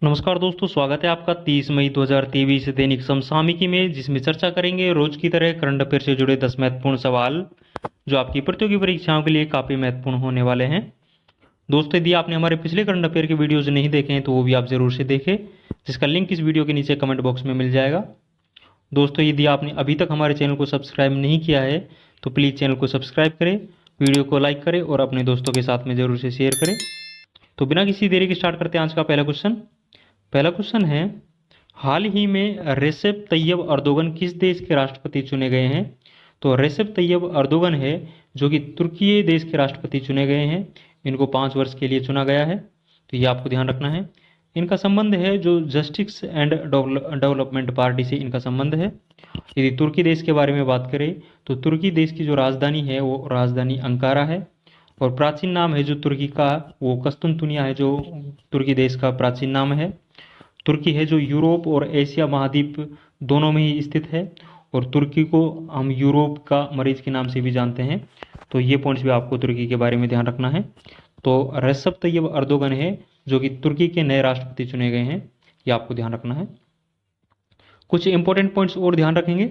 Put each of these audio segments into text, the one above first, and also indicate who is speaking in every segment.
Speaker 1: नमस्कार दोस्तों, स्वागत है आपका 30 मई 2023 दैनिक समसामयिकी में, जिसमें चर्चा करेंगे रोज की तरह करंट अफेयर से जुड़े 10 महत्वपूर्ण सवाल जो आपकी प्रतियोगी परीक्षाओं के लिए काफ़ी महत्वपूर्ण होने वाले हैं। दोस्तों, यदि आपने हमारे पिछले करंट अफेयर के वीडियोज़ नहीं देखे हैं तो वो भी आप ज़रूर से देखें, जिसका लिंक इस वीडियो के नीचे कमेंट बॉक्स में मिल जाएगा। दोस्तों, यदि आपने अभी तक हमारे चैनल को सब्सक्राइब नहीं किया है तो प्लीज़ चैनल को सब्सक्राइब करें, वीडियो को लाइक करें और अपने दोस्तों के साथ में ज़रूर से शेयर करें। तो बिना किसी देरी के स्टार्ट करते हैं आज का पहला क्वेश्चन है, हाल ही में रेसेप तैयब अर्दोगन किस देश के राष्ट्रपति चुने गए हैं? तो रेसेप तैयब अर्दोगन है जो कि तुर्की देश के राष्ट्रपति चुने गए हैं। इनको 5 वर्ष के लिए चुना गया है, तो ये आपको ध्यान रखना है। इनका संबंध है जो जस्टिस एंड डेवलपमेंट पार्टी से इनका संबंध है। यदि तुर्की देश के बारे में बात करें तो तुर्की देश की जो राजधानी है वो राजधानी अंकारा है, और प्राचीन नाम है जो तुर्की का वो कस्तुनतुनिया है, जो तुर्की देश का प्राचीन नाम है। तुर्की है जो यूरोप और एशिया महाद्वीप दोनों में ही स्थित है, और तुर्की को हम यूरोप का मरीज के नाम से भी जानते हैं। तो ये पॉइंट्स भी आपको तुर्की के बारे में ध्यान रखना है। तो रेसेप तैयब अर्दोगन है जो कि तुर्की के नए राष्ट्रपति चुने गए हैं, ये आपको ध्यान रखना है। कुछ इंपॉर्टेंट पॉइंट्स और ध्यान रखेंगे।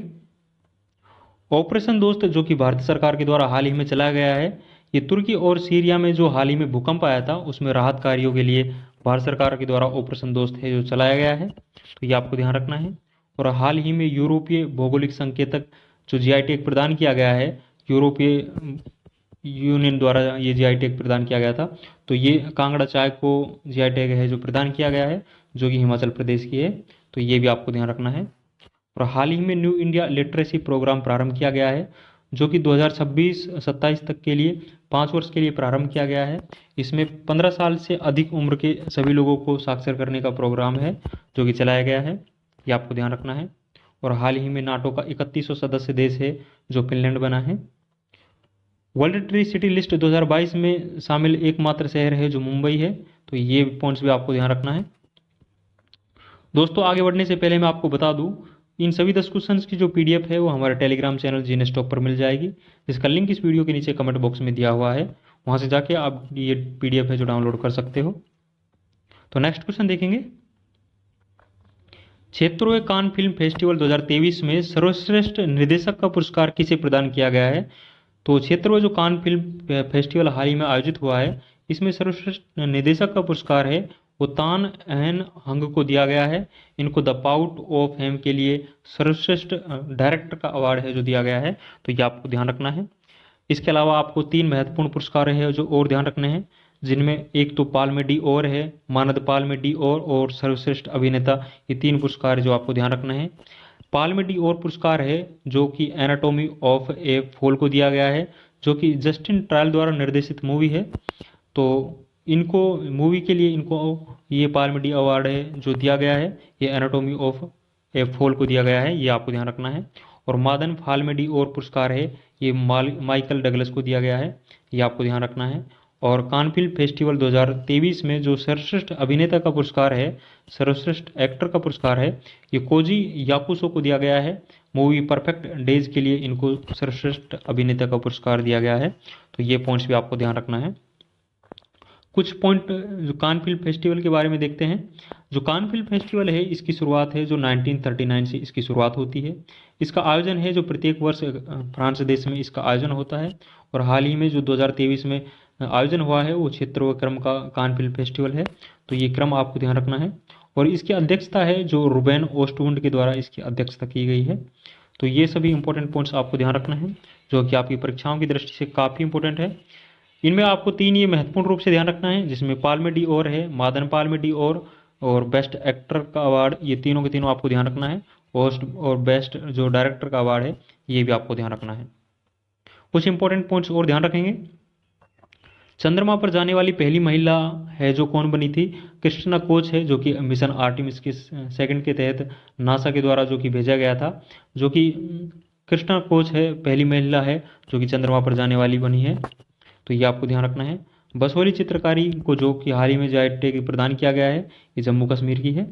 Speaker 1: ऑपरेशन दोस्त जो कि भारत सरकार के द्वारा हाल ही में चलाया गया है, ये तुर्की और सीरिया में जो हाल ही में भूकंप आया था उसमें राहत कार्यों के लिए भारत सरकार के द्वारा ऑपरेशन दोस्त है जो चलाया गया है, तो ये आपको ध्यान रखना है। और हाल ही में यूरोपीय भौगोलिक संकेतक जो जीआई टैग प्रदान किया गया है, यूरोपीय यूनियन द्वारा ये जीआई टैग प्रदान किया गया था, तो ये कांगड़ा चाय को जीआई टैग है जो प्रदान किया गया है, जो कि हिमाचल प्रदेश की है, तो ये भी आपको ध्यान रखना है। और हाल ही में न्यू इंडिया लिटरेसी प्रोग्राम प्रारंभ किया गया है, जो कि 2026-27 तक के लिए 5 वर्ष के लिए प्रारंभ किया गया है। इसमें 15 साल से अधिक उम्र के सभी लोगों को साक्षर करने का प्रोग्राम है जो कि चलाया गया है, ये आपको ध्यान रखना है। और हाल ही में नाटो का 31वां सदस्य देश है जो फिनलैंड बना है। वर्ल्ड ट्री सिटी लिस्ट 2022 में शामिल एकमात्र शहर है जो मुंबई है, तो ये पॉइंट्स भी आपको ध्यान रखना है। दोस्तों, आगे बढ़ने से पहले मैं आपको बता दूं, इन सभी 10 क्वेश्चंस की जो पीडीएफ है वो हमारे टेलीग्राम चैनल जीएनएस टॉप पर मिल जाएगी, जिसका लिंक इस वीडियो के नीचे कमेंट बॉक्स में दिया हुआ है। वहां से जाके आप ये पीडीएफ है जो डाउनलोड कर सकते हो। तो नेक्स्ट क्वेश्चन देखेंगे, क्षेत्रीय कान फिल्म फेस्टिवल 2023 में सर्वश्रेष्ठ निर्देशक का पुरस्कार किसे प्रदान किया गया है? तो क्षेत्रीय जो कान फिल्म फेस्टिवल हाल ही में आयोजित हुआ है, इसमें सर्वश्रेष्ठ निर्देशक का पुरस्कार है वो तान एहन हंग को दिया गया है। इनको द पाउट ऑफ हेम के लिए सर्वश्रेष्ठ डायरेक्टर का अवार्ड है जो दिया गया है, तो ये आपको ध्यान रखना है। इसके अलावा आपको 3 महत्वपूर्ण पुरस्कार है जो और ध्यान रखने हैं, जिनमें एक तो पाल्मे डी ओर है, मानद पाल्मे डी ओर और सर्वश्रेष्ठ अभिनेता, ये 3 पुरस्कार है जो आपको ध्यान रखना है। पाल्मे डी ओर पुरस्कार है जो कि एनाटॉमी ऑफ ए फॉल को दिया गया है, जो कि जस्टिन ट्रायल द्वारा निर्देशित मूवी है। तो इनको मूवी के लिए इनको ये पाल्मे डी अवार्ड है जो दिया गया है, ये एनाटॉमी ऑफ ए फॉल को दिया गया है, ये आपको ध्यान रखना है। और मादन फाल्मे डी ओर पुरस्कार है ये माइकल डगलस को दिया गया है, ये आपको ध्यान रखना है। और कान फिल्म फेस्टिवल 2023 में जो सर्वश्रेष्ठ अभिनेता का पुरस्कार है, सर्वश्रेष्ठ एक्टर का पुरस्कार है, ये कोजी याकुसो को दिया गया है। मूवी परफेक्ट डेज के लिए इनको सर्वश्रेष्ठ अभिनेता का पुरस्कार दिया गया है, तो ये पॉइंट्स भी आपको ध्यान रखना है। कुछ पॉइंट जो कान फिल्म फेस्टिवल के बारे में देखते हैं। जो कान फिल्म फेस्टिवल है इसकी शुरुआत है जो 1939 से इसकी शुरुआत होती है। इसका आयोजन है जो प्रत्येक वर्ष फ्रांस देश में इसका आयोजन होता है, और हाल ही में जो 2023 में आयोजन हुआ है वो क्षेत्रीय क्रम का कान फिल्म फेस्टिवल है, तो ये क्रम आपको ध्यान रखना है। और इसकी अध्यक्षता है जो रुबेन ओस्टवुंड के द्वारा इसकी अध्यक्षता की गई है। तो ये सभी इंपॉर्टेंट पॉइंट्स आपको ध्यान रखना है जो कि आपकी परीक्षाओं की दृष्टि से काफ़ी इंपॉर्टेंट है। इनमें आपको 3 ये महत्वपूर्ण रूप से ध्यान रखना है, जिसमें पाल्मे डी ओर है, मादन पाल्मे डी ओर और बेस्ट एक्टर का अवार्ड, ये तीनों के तीनों आपको ध्यान रखना है। और बेस्ट जो डायरेक्टर का अवार्ड है ये भी आपको ध्यान रखना है। कुछ इंपॉर्टेंट पॉइंट्स और ध्यान रखेंगे। चंद्रमा पर जाने वाली पहली महिला है जो कौन बनी थी? क्रिस्टिना कोच है, जो कि मिशन आर्टिमिस के सेकंड के तहत नासा के द्वारा जो कि भेजा गया था, जो कि क्रिस्टिना कोच है, पहली महिला है जो कि चंद्रमा पर जाने वाली बनी है, तो ये आपको ध्यान रखना है। बसोली चित्रकारी को जो कि हाल ही में जीआई टैग प्रदान किया गया है, ये जम्मू कश्मीर की है।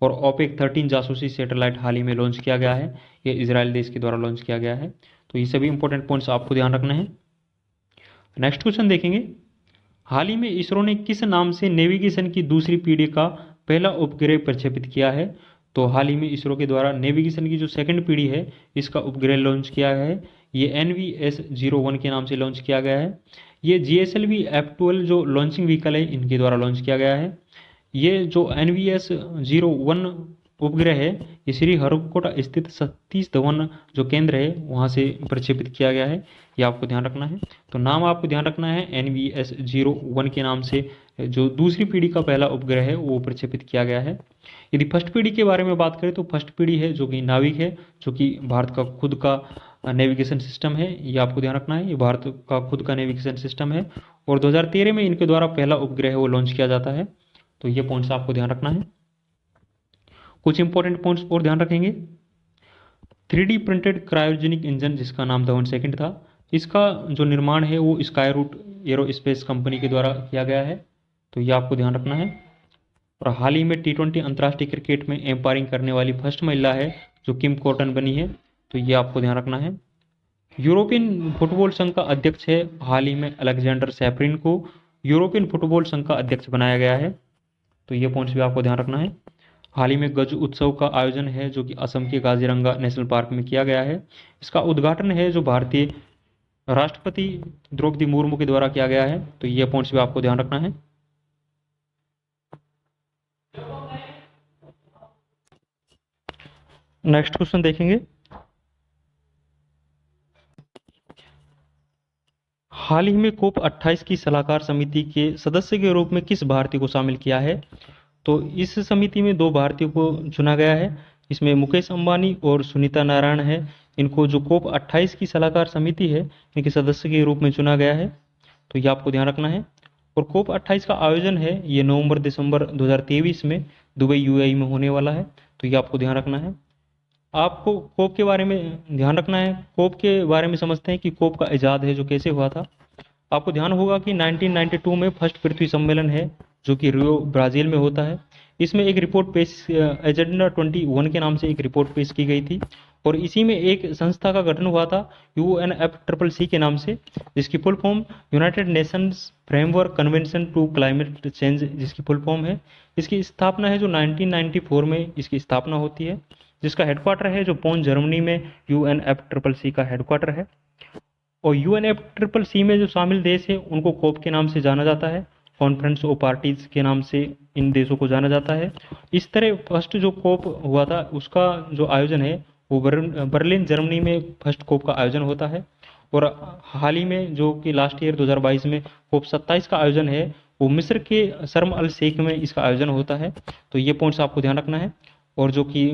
Speaker 1: और ओपेक 13 जासूसी सैटेलाइट हाल ही में लॉन्च किया गया है, ये इजराइल देश के द्वारा लॉन्च किया गया है, तो ये सभी इंपॉर्टेंट पॉइंट्स आपको ध्यान रखना है। नेक्स्ट क्वेश्चन देखेंगे, हाल ही में इसरो ने किस नाम से नेविगेशन की दूसरी पीढ़ी का पहला उपग्रह प्रक्षेपित किया है। तो हाल ही में इसरो के द्वारा नेविगेशन की जो सेकंड पीढ़ी है इसका उपग्रह लॉन्च किया गया है। ये NVS-01 के नाम से लॉन्च किया गया है। ये GSLV F12 जो लॉन्चिंग व्हीकल है इनके द्वारा लॉन्च किया गया है। ये जो NVS-01 उपग्रह है ये श्रीहरिकोटा स्थित सतीश धवन जो केंद्र है वहाँ से प्रक्षेपित किया गया है, ये आपको ध्यान रखना है। तो नाम आपको ध्यान रखना है, NVS-01 के नाम से जो दूसरी पीढ़ी का पहला उपग्रह है वो प्रक्षेपित किया गया है। यदि फर्स्ट पीढ़ी के बारे में बात करें तो फर्स्ट पीढ़ी है जो कि नाविक है, जो कि भारत का खुद का नेविगेशन सिस्टम है, ये आपको ध्यान रखना है। ये भारत का खुद का नेविगेशन सिस्टम है और 2013 में इनके द्वारा पहला उपग्रह है वो लॉन्च किया जाता है। तो ये पॉइंट्स आपको ध्यान रखना है। कुछ इंपॉर्टेंट पॉइंट्स और ध्यान रखेंगे। 3D प्रिंटेड क्रायोजेनिक इंजन जिसका नाम धवन सेकंड था, इसका जो निर्माण है वो स्काई रूट एरोस्पेस कंपनी के द्वारा किया गया है, तो ये आपको ध्यान रखना है। और हाल ही में T20 अंतर्राष्ट्रीय क्रिकेट में एम्पायरिंग करने वाली फर्स्ट महिला है जो किम कॉटन बनी है, तो ये आपको ध्यान रखना है। यूरोपियन फुटबॉल संघ का अध्यक्ष है हाल ही में अलेक्जेंडर सैफरिन को यूरोपियन फुटबॉल संघ का अध्यक्ष बनाया गया है, तो ये पॉइंट्स भी आपको ध्यान रखना है। हाल ही में गज उत्सव का आयोजन है जो कि असम के काजीरंगा नेशनल पार्क में किया गया है। इसका उद्घाटन है जो भारतीय राष्ट्रपति द्रौपदी मुर्मू के द्वारा किया गया है, तो ये पॉइंट्स भी आपको ध्यान रखना है। नेक्स्ट क्वेश्चन देखेंगे। हाल ही में COP 28 की सलाहकार समिति के सदस्य के रूप में किस भारतीय को शामिल किया है? तो इस समिति में 2 भारतीयों को चुना गया है, इसमें मुकेश अंबानी और सुनीता नारायण है। इनको जो COP 28 की सलाहकार समिति है इनके सदस्य के रूप में चुना गया है, तो ये आपको ध्यान रखना है। और COP 28 का आयोजन है ये नवंबर-दिसंबर 2023 में दुबई UAE में होने वाला है, तो ये आपको ध्यान रखना है। आपको कोप के बारे में ध्यान रखना है। कोप के बारे में समझते हैं कि कोप का इजाद है जो कैसे हुआ था। आपको ध्यान होगा कि 1992 में फर्स्ट पृथ्वी सम्मेलन है जो कि रियो ब्राज़ील में होता है। इसमें एक रिपोर्ट पेश एजेंडा 21 के नाम से एक रिपोर्ट पेश की गई थी और इसी में एक संस्था का गठन हुआ था UNFCCC के नाम से, जिसकी full form United Nations Framework Convention to climate change जिसकी फुल फॉर्म है। इसकी स्थापना है जो 1994 में इसकी स्थापना होती है, जिसका हेडक्वार्टर है जो पोन जर्मनी में UNFCCC का हेडक्वार्टर है। और UNFCCC में जो शामिल देश है उनको कोप के नाम से जाना जाता है, कॉन्फ्रेंस ऑफ पार्टीज के नाम से इन देशों को जाना जाता है। इस तरह फर्स्ट जो कोप हुआ था उसका जो आयोजन है वो बर्लिन जर्मनी में फर्स्ट कोप का आयोजन होता है। और हाल ही में जो कि लास्ट ईयर 2022 में कोप 27 का आयोजन है वो मिस्र के शर्म अल शेख में इसका आयोजन होता है, तो ये पॉइंट्स आपको ध्यान रखना है। और जो कि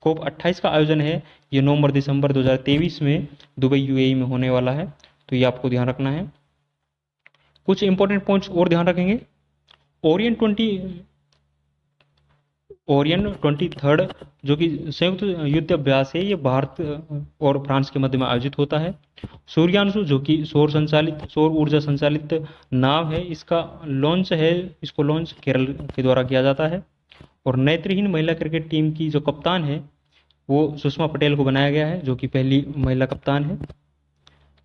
Speaker 1: कोप 28 का आयोजन है ये नवंबर-दिसंबर 2023 में दुबई UAE में होने वाला है, तो ये आपको ध्यान रखना है। कुछ इंपॉर्टेंट पॉइंट्स और ध्यान रखेंगे। ओरियन 23 जो कि संयुक्त युद्ध अभ्यास है ये भारत और फ्रांस के मध्य में आयोजित होता है। सूर्यांशु जो कि सौर ऊर्जा संचालित नाव है, इसका लॉन्च है, इसको लॉन्च केरल के द्वारा किया जाता है। और नेत्रहीन महिला क्रिकेट टीम की जो कप्तान है वो सुषमा पटेल को बनाया गया है जो कि पहली महिला कप्तान है,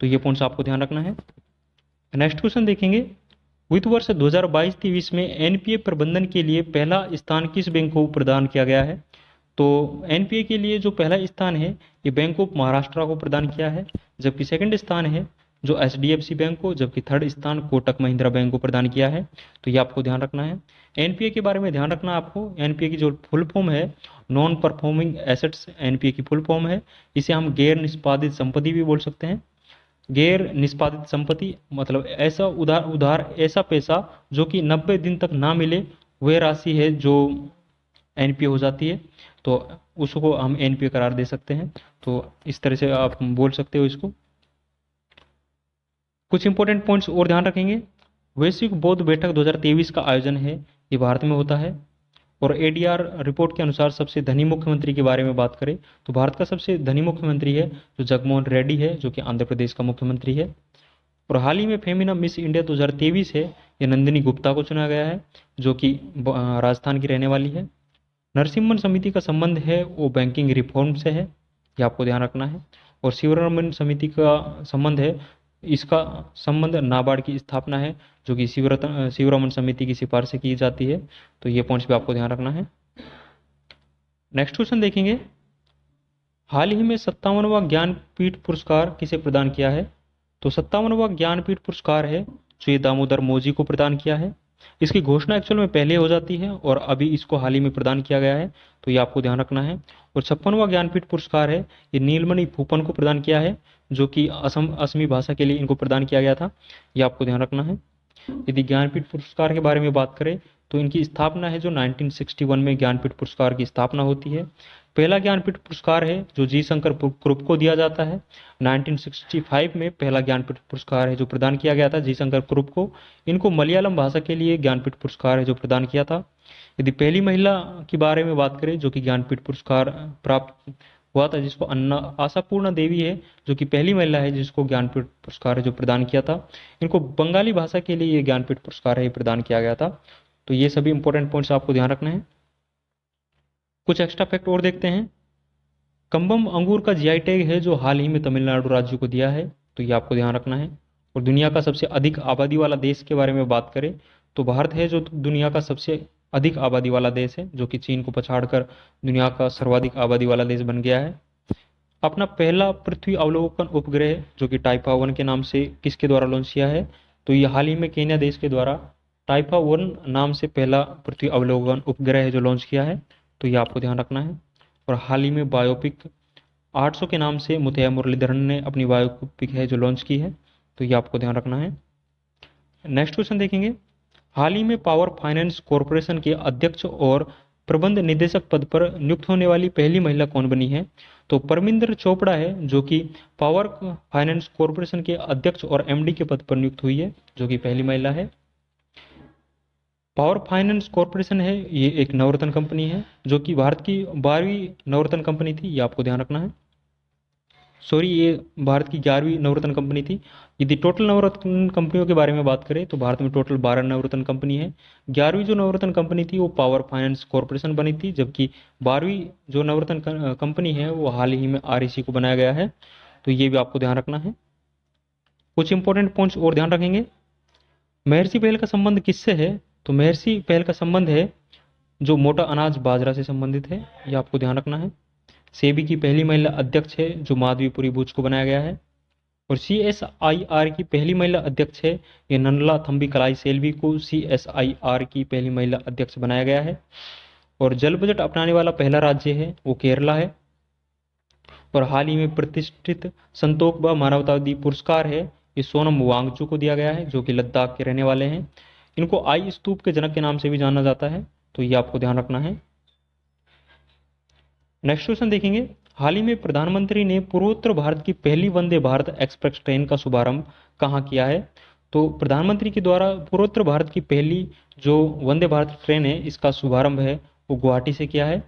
Speaker 1: तो ये पॉइंट्स आपको ध्यान रखना है। नेक्स्ट क्वेश्चन देखेंगे। वित्त वर्ष 2022-23 में NPA प्रबंधन के लिए पहला स्थान किस बैंक को प्रदान किया गया है? तो NPA के लिए जो पहला स्थान है ये बैंक ऑफ महाराष्ट्र को प्रदान किया है, जबकि सेकंड स्थान है जो HDFC बैंक को, जबकि थर्ड स्थान कोटक महिंद्रा बैंक को प्रदान किया है, तो ये आपको ध्यान रखना है। NPA के बारे में ध्यान रखना आपको। NPA की जो फुल फॉर्म है नॉन परफॉर्मिंग एसेट्स NPA की फुल फॉर्म है। इसे हम गैर निष्पादित संपत्ति भी बोल सकते हैं। गैर निष्पादित संपत्ति मतलब ऐसा उधार ऐसा पैसा जो कि 90 दिन तक ना मिले वह राशि है जो NPA हो जाती है, तो उसको हम NPA करार दे सकते हैं। तो इस तरह से आप बोल सकते हो इसको। कुछ इंपॉर्टेंट पॉइंट्स और ध्यान रखेंगे। वैश्विक बौद्ध बैठक 2023 का आयोजन है ये भारत में होता है। और ADR रिपोर्ट के अनुसार सबसे धनी मुख्यमंत्री के बारे में बात करें तो भारत का सबसे धनी मुख्यमंत्री है जो जगनमोहन रेड्डी है जो कि आंध्र प्रदेश का मुख्यमंत्री है। और हाल ही में फेमिना मिस इंडिया 2023 है ये नंदिनी गुप्ता को चुना गया है जो कि राजस्थान की रहने वाली है। नरसिम्हन समिति का संबंध है वो बैंकिंग रिफॉर्म से है, ये आपको ध्यान रखना है। और शिवरामन समिति का संबंध है इसका संबंध नाबार्ड की स्थापना है, जो कि शिवरमन समिति की सिफारिश से की जाती है। तो ये पॉइंट्स भी आपको ध्यान रखना है। नेक्स्ट क्वेश्चन देखेंगे, हाल ही में 57वां ज्ञानपीठ पुरस्कार किसे प्रदान किया है? तो 57वां ज्ञानपीठ पुरस्कार है जो ये दामोदर मोजी को प्रदान किया है। इसकी घोषणा एक्चुअल में पहले हो जाती है और अभी इसको हाल ही में प्रदान किया गया है, तो ये आपको ध्यान रखना है। और 56वां ज्ञानपीठ पुरस्कार है ये नीलमणि फूकन को प्रदान किया है, जो कि असमी भाषा के लिए इनको प्रदान किया गया था, ये आपको ध्यान रखना है। यदि ज्ञानपीठ पुरस्कार के बारे में बात करें तो इनकी स्थापना है जो 1961 में ज्ञानपीठ पुरस्कार की स्थापना होती है। पहला ज्ञानपीठ पुरस्कार है जो जी शंकर कुरुप को दिया जाता है। 1965 में पहला ज्ञानपीठ पुरस्कार है जो प्रदान किया गया था जी शंकर कुरुप को। इनको मलयालम भाषा के लिए ज्ञानपीठ पुरस्कार है जो प्रदान किया था। यदि पहली महिला के बारे में बात करें जो कि ज्ञानपीठ पुरस्कार प्राप्त हुआ था, जिसको अन्ना आशापूर्णा देवी है, जो कि पहली महिला है जिसको ज्ञानपीठ पुरस्कार है जो प्रदान किया था। इनको बंगाली भाषा के लिए ये ज्ञानपीठ पुरस्कार है प्रदान किया गया था। तो ये सभी इंपॉर्टेंट पॉइंट्स आपको ध्यान रखना है। कुछ एक्स्ट्रा फैक्ट और देखते हैं। कंबम अंगूर का जीआई टैग है जो हाल ही में तमिलनाडु राज्य को दिया है, तो ये आपको ध्यान रखना है। और दुनिया का सबसे अधिक आबादी वाला देश के बारे में बात करें तो भारत है जो दुनिया का सबसे अधिक आबादी वाला देश है, जो कि चीन को पछाड़कर दुनिया का सर्वाधिक आबादी वाला देश बन गया है। अपना पहला पृथ्वी अवलोकन उपग्रह जो कि टाइफा 1 के नाम से किसके द्वारा लॉन्च किया है? तो ये हाल ही में केन्या देश के द्वारा टाइफा 1 नाम से पहला पृथ्वी अवलोकन उपग्रह है जो लॉन्च किया है, तो ये आपको ध्यान रखना है। और हाल ही में बायोपिक 800 के नाम से मुथैया मुरलीधरन ने अपनी बायोपिक है जो लॉन्च की है, तो ये आपको ध्यान रखना है। नेक्स्ट क्वेश्चन देखेंगे, हाल ही में पावर फाइनेंस कॉरपोरेशन के अध्यक्ष और प्रबंध निदेशक पद पर नियुक्त होने वाली पहली महिला कौन बनी है? तो परमिंदर चोपड़ा है जो कि पावर फाइनेंस कॉरपोरेशन के अध्यक्ष और एमडी के पद पर नियुक्त हुई है, जो कि पहली महिला है। पावर फाइनेंस कॉरपोरेशन है ये एक नवरत्न कंपनी है जो कि भारत की 12वीं नवरत्न कंपनी थी, ये आपको ध्यान रखना है। सॉरी, ये भारत की 11वीं नवरत्न कंपनी थी। यदि टोटल नवरत्न कंपनियों के बारे में बात करें तो भारत में टोटल 12 नवरत्न कंपनी है। 11वीं जो नवरत्न कंपनी थी वो पावर फाइनेंस कॉरपोरेशन बनी थी, जबकि 12वीं जो नवरत्न कंपनी है वो हाल ही में आरईसी को बनाया गया है, तो ये भी आपको ध्यान रखना है। कुछ इंपॉर्टेंट पॉइंट्स और ध्यान रखेंगे। महर्षि पहल का संबंध किससे है? तो महर्षि पहल का संबंध है जो मोटा अनाज बाजरा से संबंधित है, ये आपको ध्यान रखना है। सेबी की पहली महिला अध्यक्ष है जो माधवीपुरी बुच को बनाया गया है। और CSIR की पहली महिला अध्यक्ष है ये नन्ला थम्बी कलाई सेल्वी को CSIR की पहली महिला अध्यक्ष बनाया गया है। और जल बजट अपनाने वाला पहला राज्य है वो केरला है। और हाल ही में प्रतिष्ठित संतोखबा मानवतावादी पुरस्कार है ये सोनम वांगचू को दिया गया है, जो कि लद्दाख के रहने वाले हैं। इनको आई स्तूप के जनक के नाम से भी जाना जाता है, तो ये आपको ध्यान रखना है। नेक्स्ट क्वेश्चन देखेंगे, हाल ही में प्रधानमंत्री ने पूर्वोत्तर भारत की पहली वंदे भारत एक्सप्रेस ट्रेन का शुभारंभ कहाँ किया है? तो प्रधानमंत्री के द्वारा पूर्वोत्तर भारत की पहली जो वंदे भारत ट्रेन है इसका शुभारंभ है वो गुवाहाटी से किया है।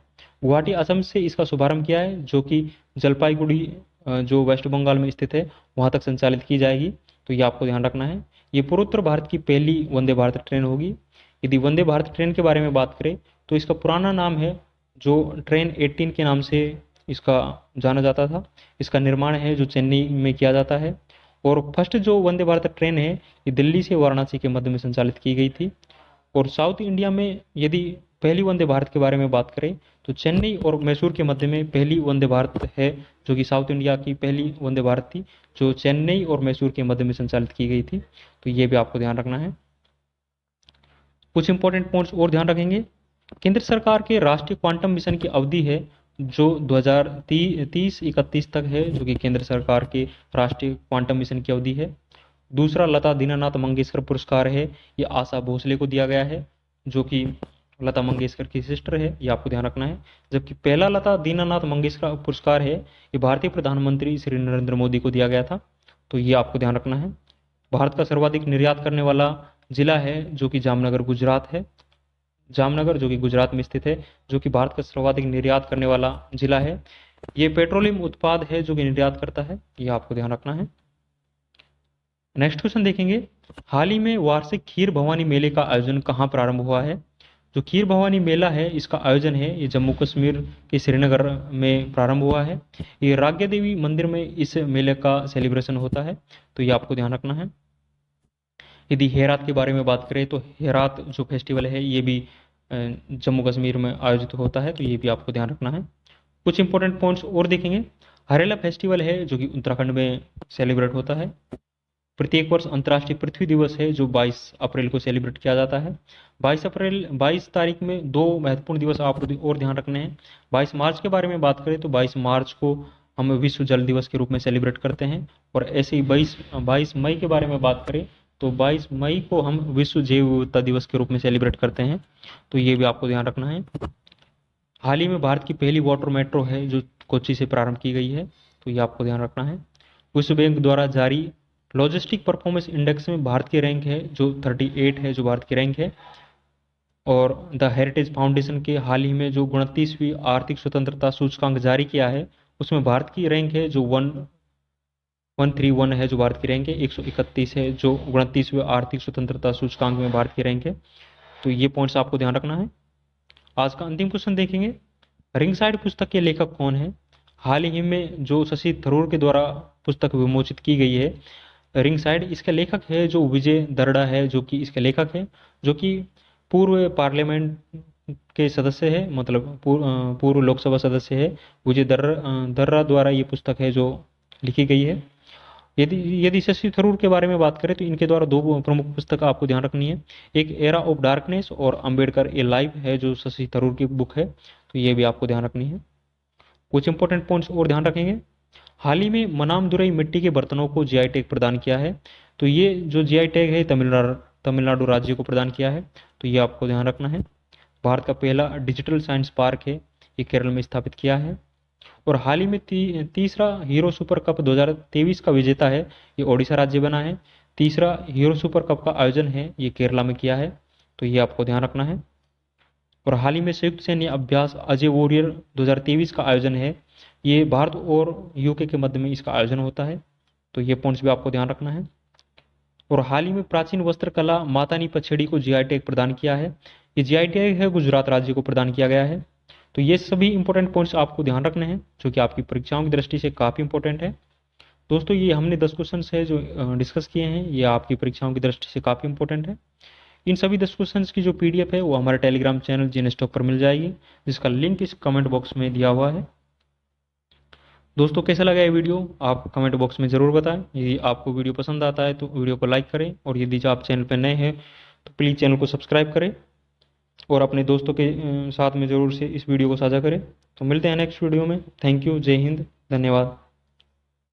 Speaker 1: गुवाहाटी असम से इसका शुभारंभ किया है, जो कि जलपाईगुड़ी जो वेस्ट बंगाल में स्थित है वहाँ तक संचालित की जाएगी, तो ये आपको ध्यान रखना है। ये पूर्वोत्तर भारत की पहली वंदे भारत ट्रेन होगी। यदि वंदे भारत ट्रेन के बारे में बात करें तो इसका पुराना नाम है जो ट्रेन 18 के नाम से इसका जाना जाता था। इसका निर्माण है जो चेन्नई में किया जाता है। और फर्स्ट जो वंदे भारत ट्रेन है ये दिल्ली से वाराणसी के मध्य में संचालित की गई थी। और साउथ इंडिया में यदि पहली वंदे भारत के बारे में बात करें तो चेन्नई और मैसूर के मध्य में पहली वंदे भारत है, जो कि साउथ इंडिया की पहली वंदे भारत थी जो चेन्नई और मैसूर के मध्य में संचालित की गई थी, तो ये भी आपको ध्यान रखना है। कुछ इंपॉर्टेंट पॉइंट्स और ध्यान रखेंगे। केंद्र सरकार के राष्ट्रीय क्वांटम मिशन की अवधि है जो 2030-31 तक है, जो कि केंद्र सरकार के राष्ट्रीय क्वांटम मिशन की अवधि है। दूसरा लता दीनानाथ मंगेशकर पुरस्कार है ये आशा भोसले को दिया गया है, जो कि लता मंगेशकर की सिस्टर है, ये आपको ध्यान रखना है। जबकि पहला लता दीनानाथ मंगेशकर पुरस्कार है ये भारतीय प्रधानमंत्री श्री नरेंद्र मोदी को दिया गया था, तो ये आपको ध्यान रखना है। भारत का सर्वाधिक निर्यात करने वाला जिला है जो कि जामनगर गुजरात है। जामनगर जो कि गुजरात में स्थित है, जो कि भारत का सर्वाधिक निर्यात करने वाला जिला है। ये पेट्रोलियम उत्पाद है जो कि निर्यात करता है, ये आपको ध्यान रखना है। नेक्स्ट क्वेश्चन देखेंगे, हाल ही में वार्षिक खीर भवानी मेले का आयोजन कहाँ प्रारंभ हुआ है? जो खीर भवानी मेला है इसका आयोजन है ये जम्मू कश्मीर के श्रीनगर में प्रारंभ हुआ है। ये राज्य देवी मंदिर में इस मेले का सेलिब्रेशन होता है, तो ये आपको ध्यान रखना है। यदि हेरात के बारे में बात करें तो हेरात जो फेस्टिवल है ये भी जम्मू कश्मीर में आयोजित होता है, तो ये भी आपको ध्यान रखना है। कुछ इंपॉर्टेंट पॉइंट्स और देखेंगे। हरेला फेस्टिवल है जो कि उत्तराखंड में सेलिब्रेट होता है। प्रत्येक वर्ष अंतर्राष्ट्रीय पृथ्वी दिवस है जो 22 अप्रैल को सेलिब्रेट किया जाता है। 22 तारीख में दो महत्वपूर्ण दिवस आपको और ध्यान रखने हैं। 22 मार्च के बारे में बात करें तो 22 मार्च को हम विश्व जल दिवस के रूप में सेलिब्रेट करते हैं, और ऐसे ही 22 मई के बारे में बात करें तो 22 मई को हम विश्व जैव विविधता दिवस के रूप में सेलिब्रेट करते हैं, तो ये भी आपको ध्यान रखना है। हाल ही में भारत की पहली वाटर मेट्रो है जो कोच्चि से प्रारंभ की गई है, तो ये आपको ध्यान रखना है। विश्व बैंक द्वारा जारी लॉजिस्टिक परफॉर्मेंस इंडेक्स में भारत की रैंक है जो 38 है, जो भारत की रैंक है। और द हेरिटेज फाउंडेशन के हाल ही में जो 29वीं आर्थिक स्वतंत्रता सूचकांक जारी किया है उसमें भारत की रैंक है जो 131 है, जो भारत की रैंक है। 131 है जो 29वें आर्थिक स्वतंत्रता सूचकांक में भारत की रैंक है, तो ये पॉइंट्स आपको ध्यान रखना है। आज का अंतिम क्वेश्चन देखेंगे, रिंग साइड पुस्तक के लेखक कौन है। हाल ही में जो शशि थरूर के द्वारा पुस्तक विमोचित की गई है रिंग साइड, इसके लेखक है जो विजय दर्रा है, जो कि इसके लेखक है, जो कि पूर्व पार्लियामेंट के सदस्य है, मतलब पूर्व लोकसभा सदस्य है। विजय दर्रा द्वारा ये पुस्तक है जो लिखी गई है। यदि यदि शशि थरूर के बारे में बात करें तो इनके द्वारा दो प्रमुख पुस्तक आपको ध्यान रखनी है, एक एरा ऑफ डार्कनेस और अंबेडकर ए लाइफ है जो शशि थरूर की बुक है, तो ये भी आपको ध्यान रखनी है। कुछ इंपॉर्टेंट पॉइंट्स और ध्यान रखेंगे। हाल ही में मनामदुरई मिट्टी के बर्तनों को जीआई टैग प्रदान किया है, तो ये जो जीआई टैग है तमिलनाडु राज्य को प्रदान किया है, तो ये आपको ध्यान रखना है। भारत का पहला डिजिटल साइंस पार्क है ये केरल में स्थापित किया है। और हाल ही में तीसरा हीरो सुपर कप 2023 का विजेता है ये ओडिशा राज्य बना है। तीसरा हीरो सुपर कप का आयोजन है ये केरला में किया है, तो ये आपको ध्यान रखना है। और हाल ही में संयुक्त सैन्य अभ्यास अजय वॉरियर 2023 का आयोजन है, ये भारत और यूके के मध्य में इसका आयोजन होता है, तो ये पॉइंट्स भी आपको ध्यान रखना है। और हाल ही में प्राचीन वस्त्र कला मातानी पछेड़ी को जीआई टैग प्रदान किया है, ये जीआई टैग है गुजरात राज्य को प्रदान किया गया है। तो ये सभी इंपॉर्टेंट पॉइंट्स आपको ध्यान रखने हैं जो कि आपकी परीक्षाओं की दृष्टि से काफ़ी इंपॉर्टेंट है। दोस्तों ये हमने 10 क्वेश्चन है जो डिस्कस किए हैं, ये आपकी परीक्षाओं की दृष्टि से काफ़ी इंपॉर्टेंट है। इन सभी 10 क्वेश्चन की जो पीडीएफ है वो हमारे टेलीग्राम चैनल जीएनएसटॉप पर मिल जाएगी, जिसका लिंक इस कमेंट बॉक्स में दिया हुआ है। दोस्तों कैसा लगा ये वीडियो आप कमेंट बॉक्स में ज़रूर बताएं। यदि आपको वीडियो पसंद आता है तो वीडियो को लाइक करें, और यदि आप चैनल पर नए हैं तो प्लीज़ चैनल को सब्सक्राइब करें और अपने दोस्तों के साथ में ज़रूर से इस वीडियो को साझा करें। तो मिलते हैं नेक्स्ट वीडियो में। थैंक यू, जय हिंद, धन्यवाद।